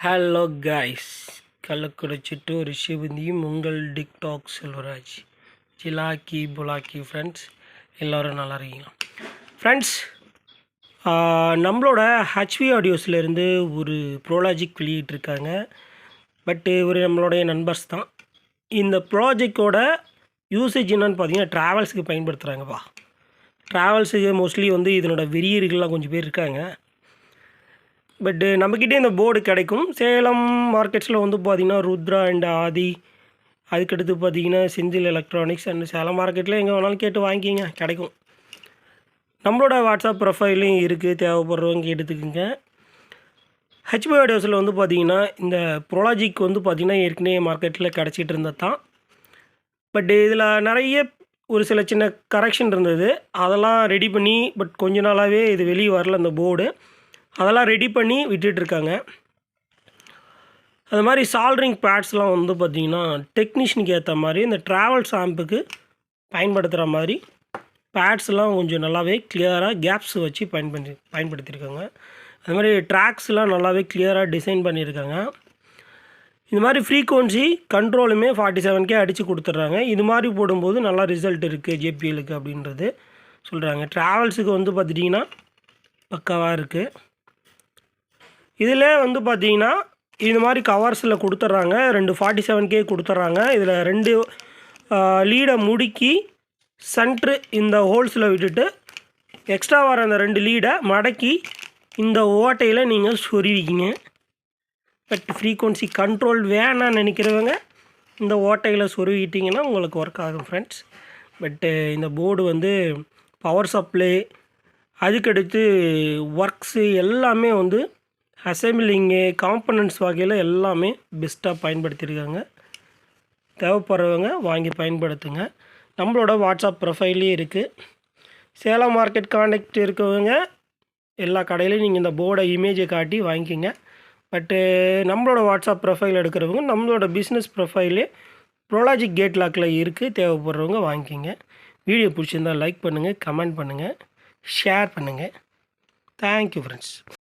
Hello guys, Kallakurichi ரிஷிவந்தியும் உங்கள் TikTok Selvaraj. சிலாக்கி புலாக்கி friends, எல்லோரும் நல்லா இருக்கீங்களா ஃப்ரெண்ட்ஸ்? நம்மளோட ஹச்வி ஆடியோஸ்லேருந்து ஒரு ப்ரோலாஜிக் வெளியிட்ருக்காங்க. பட்டு ஒரு நம்மளுடைய நண்பர்ஸ் தான். இந்த ப்ராஜெக்டோட யூசேஜ் என்னென்னு பார்த்தீங்கன்னா ட்ராவல்ஸுக்கு பயன்படுத்துகிறாங்கப்பா. ட்ராவல்ஸுக்கு மோஸ்ட்லி இதனோட வெறியர்கள்லாம் கொஞ்சம் பேர் இருக்காங்க. பட்டு நம்மக்கிட்டே இந்த போர்டு கிடைக்கும். சேலம் மார்க்கெட்ஸில் பார்த்திங்கன்னா ருத்ரா அண்ட் ஆதி, அதுக்கடுத்து பார்த்திங்கன்னா செந்தில் எலக்ட்ரானிக்ஸ் அண்ட் சேலம் மார்க்கெட்டில் எங்கே வேணாலும் கேட்டு வாங்கிக்கிங்க, கிடைக்கும். நம்மளோட வாட்ஸ்அப் ப்ரொஃபைலையும் இருக்குது, தேவைப்படுறவங்க எடுத்துக்கோங்க. ஹெச்பி ஆடியோஸில் பார்த்திங்கன்னா இந்த ப்ரோலாஜிக் பார்த்திங்கன்னா ஏற்கனவே மார்க்கெட்டில் கிடச்சிட்டு இருந்தது தான். பட் இதில் நிறைய ஒரு சில சின்ன கரெக்ஷன் இருந்தது, அதெல்லாம் ரெடி பண்ணி பட் கொஞ்ச நாளாகவே இது வெளியே வரல அந்த போர்டு. அதெல்லாம் ரெடி பண்ணி விட்டுட்ருக்காங்க. அது மாதிரி சால்ட்ரிங் பேட்ஸ்லாம் பார்த்திங்கன்னா டெக்னீஷியனுக்கு ஏற்ற மாதிரி இந்த ட்ராவல்ஸ் ஆம்புக்கு பயன்படுத்துகிற மாதிரி பேட்ஸ்லாம் கொஞ்சம் நல்லாவே கிளியராக கேப்ஸ் வச்சு பயன்படுத்தியிருக்காங்க. அது மாதிரி ட்ராக்ஸ்லாம் நல்லாவே கிளியராக டிசைன் பண்ணியிருக்காங்க. இது மாதிரி ஃப்ரீக்வன்சி கண்ட்ரோலுமே 47K அடித்து கொடுத்துட்றாங்க. இது மாதிரி போடும்போது நல்லா ரிசல்ட் இருக்குது ஜேபிஎலுக்கு அப்படின்றது சொல்கிறாங்க. ட்ராவல்ஸுக்கு பார்த்துட்டிங்கன்னா பக்காவாக இருக்குது. இதில் பார்த்திங்கன்னா இது மாதிரி கவர்ஸில் கொடுத்துட்றாங்க. 2 47K கொடுத்துட்றாங்க. இதில் 2 லீடை முடுக்கி சென்ட்ரு இந்த ஹோல்ஸில் விட்டுட்டு எக்ஸ்ட்ரா வர அந்த 2 லீடை மடக்கி இந்த ஓட்டையில் நீங்கள் சொருவிக்கிங்க. பட் ஃப்ரீக்வன்சி கண்ட்ரோல் வேணான்னு நினைக்கிறவங்க இந்த ஓட்டையில் சொருவிட்டிங்கன்னா உங்களுக்கு ஒர்க் ஆகும் ஃப்ரெண்ட்ஸ். பட்டு இந்த போர்டு பவர் சப்ளை, அதுக்கடுத்து ஒர்க்ஸு எல்லாமே அசம்பிளிங்கு காம்பனன்ட்ஸ் வகையில் எல்லாமே பெஸ்ட்டாக பயன்படுத்தியிருக்காங்க. தேவைப்படுறவங்க வாங்கி பயன்படுத்துங்க. நம்மளோட வாட்ஸ்அப் ப்ரொஃபைல்லே இருக்குது. சேலம் மார்க்கெட் கான்டாக்ட் இருக்கவங்க எல்லா கடையிலையும் நீங்கள் இந்த போர்டை இமேஜை காட்டி வாங்கிக்கோங்க. பட்டு நம்மளோட வாட்ஸ்அப் ப்ரொஃபைல் எடுக்கிறவங்க நம்மளோட பிஸ்னஸ் ப்ரொஃபைலே ப்ரோலாஜிக் கேட் லாக்கில் இருக்குது, தேவைப்படுறவங்க வாங்கிக்கோங்க. வீடியோ பிடிச்சிருந்தால் லைக் பண்ணுங்கள், கமெண்ட் பண்ணுங்கள், ஷேர் பண்ணுங்கள். Thank you friends.